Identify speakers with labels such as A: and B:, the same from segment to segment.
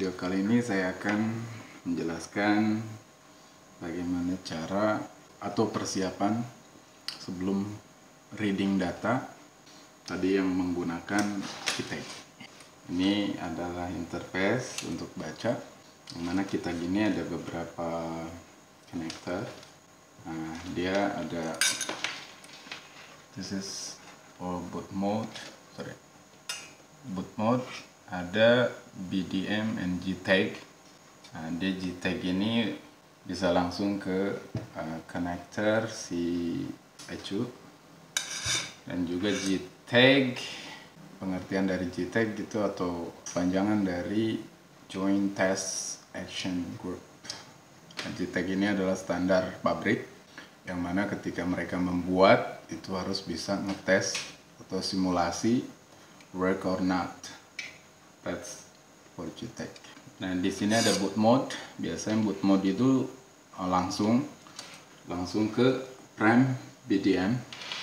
A: video kali ini saya akan menjelaskan bagaimana cara atau persiapan sebelum reading data tadi yang menggunakan KeyTag. Ini adalah interface untuk baca, yang mana KeyTag ini ada beberapa connector. Nah, dia ada this is for boot mode, ada BDM and JTAG. Nah, dia JTAG ini bisa langsung ke connector si ECU, dan juga JTAG, pengertian dari JTAG gitu atau panjangan dari Joint Test Action Group. Nah, JTAG ini adalah standar pabrik yang mana ketika mereka membuat itu harus bisa ngetes atau simulasi work or not. That's for JTAG. Nah, di sini ada boot mode. Biasanya boot mode itu langsung ke prime BDM.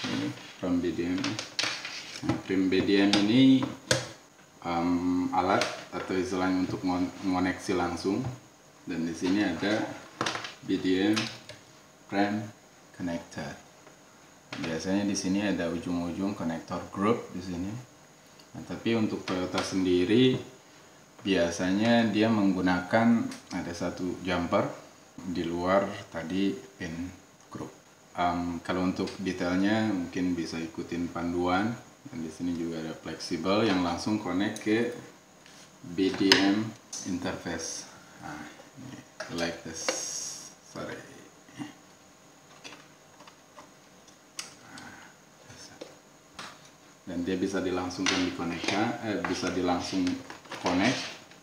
A: Ini prime BDM. Nah, prime BDM ini alat atau istilahnya untuk mengoneksi langsung. Dan di sini ada BDM prime connector. Biasanya di sini ada ujung-ujung connector group di sini. Nah, tapi untuk Toyota sendiri biasanya dia menggunakan ada satu jumper di luar tadi pin group. Kalau untuk detailnya mungkin bisa ikutin panduan. Dan di sini juga ada fleksibel yang langsung connect ke BDM interface. Nah, ini, like this. Sorry. Dan dia bisa dilangsungkan bisa dilangsung connect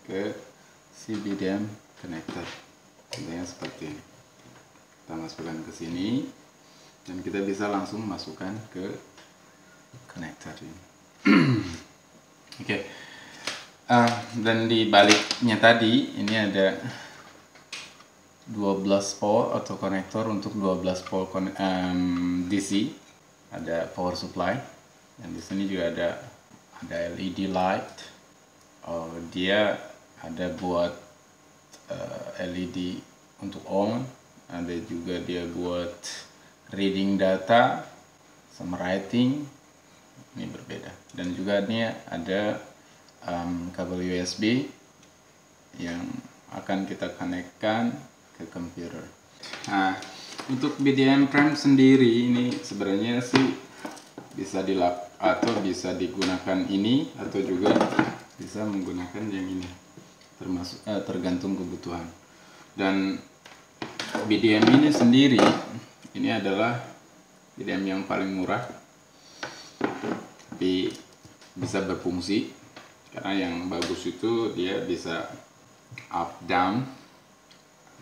A: ke si BDM connector. Contohnya seperti ini. Kita masukkan ke sini dan kita bisa langsung masukkan ke connector ini. Oke. Dan di baliknya tadi ini ada 12 port atau konektor untuk 12 port DC. Ada power supply. Dan di sini juga ada LED light. Dia ada buat LED untuk on. Ada juga dia buat reading data sama writing. Ini berbeda. Dan juga ini ada kabel USB yang akan kita konekkan ke komputer. Nah, untuk BDM Prime sendiri ini sebenarnya sih bisa bisa digunakan ini atau juga bisa menggunakan yang ini, tergantung kebutuhan. Dan BDM ini sendiri ini adalah BDM yang paling murah, tapi bisa berfungsi karena yang bagus itu dia bisa up down,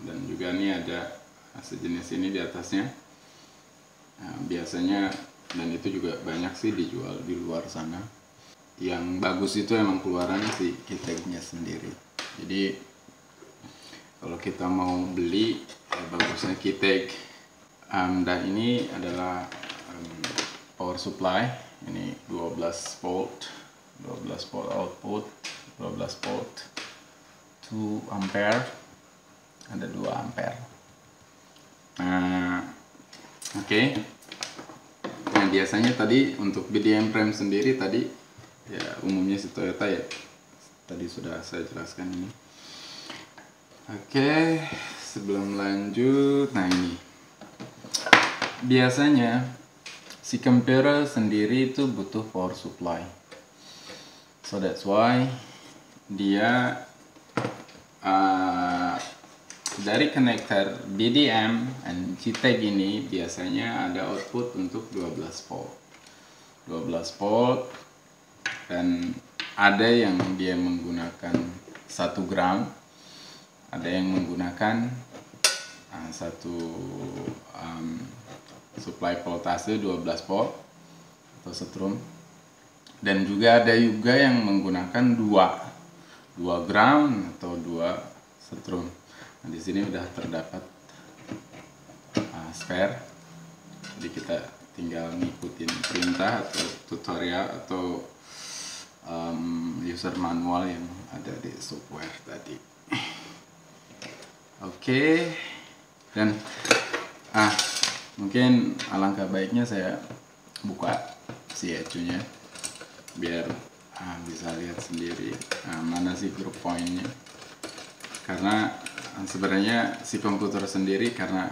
A: dan juga ini ada sejenis ini di atasnya. Nah, biasanya dan itu juga banyak sih dijual di luar sana. Yang bagus itu emang keluaran si KeyTag-nya sendiri. Jadi kalau kita mau beli bagusnya KeyTag. Dan ini adalah power supply. Ini 12 volt output, 12 volt 2 ampere, ada 2 ampere. Nah, oke. Nah, biasanya tadi untuk BDM Prime sendiri tadi ya umumnya si Toyota ya tadi sudah saya jelaskan ini. Oke, sebelum lanjut, nah ini biasanya si komputer sendiri itu butuh power supply, so that's why dia dari konektor BDM dan JTAG ini biasanya ada output untuk 12 volt, dan ada yang dia menggunakan 1 ground, ada yang menggunakan satu supply voltase 12 volt atau setrum, dan juga ada yang menggunakan 2 ground atau 2 setrum. Nah, di sini udah terdapat spare, jadi kita tinggal ngikutin perintah atau tutorial atau user manual yang ada di software tadi. Oke, dan mungkin alangkah baiknya saya buka si ecunya biar bisa lihat sendiri mana sih grup poinnya, karena sebenarnya si komputer sendiri karena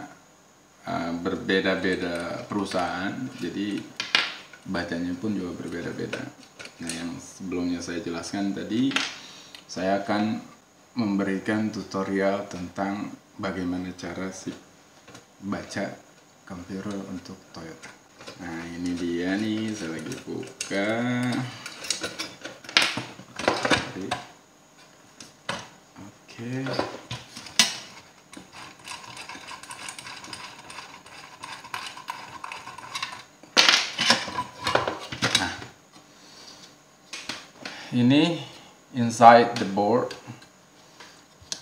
A: berbeda-beda perusahaan, jadi bacanya pun juga berbeda-beda. Nah, yang sebelumnya saya jelaskan tadi, saya akan memberikan tutorial tentang bagaimana cara si baca komputer untuk Toyota. Nah, ini dia nih, saya lagi buka. Oke. Nah, ini inside the board.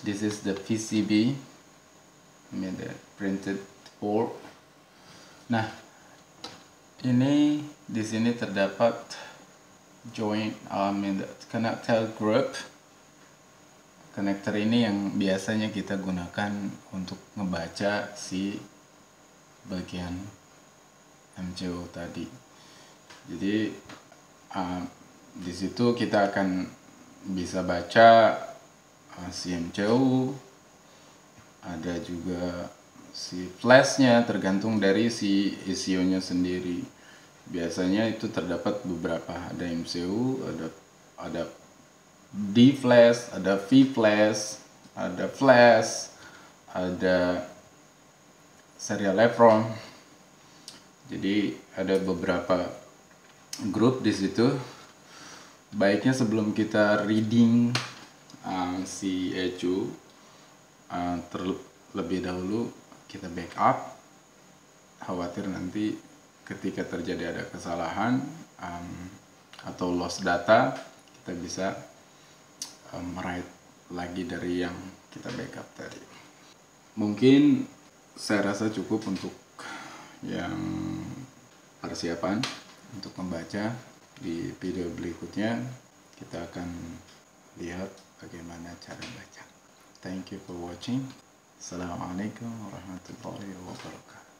A: This is the PCB, the printed board. Nah, ini di sini terdapat joint connector group. Connector ini yang biasanya kita gunakan untuk ngebaca si bagian MCU tadi. Jadi di situ kita akan bisa baca si MCU, ada juga si flashnya, tergantung dari si ECU-nya sendiri. Biasanya itu terdapat beberapa, ada MCU, ada D flash, ada V flash, ada flash, ada serial EPROM. Jadi ada beberapa grup di situ. Baiknya sebelum kita reading si ECU, terlebih dahulu kita backup. Khawatir nanti ketika terjadi ada kesalahan atau lost data, kita bisa write lagi dari yang kita backup tadi. Mungkin saya rasa cukup untuk yang persiapan untuk membaca. Di video berikutnya kita akan lihat bagaimana cara baca. Thank you for watching. Assalamualaikum warahmatullahi wabarakatuh.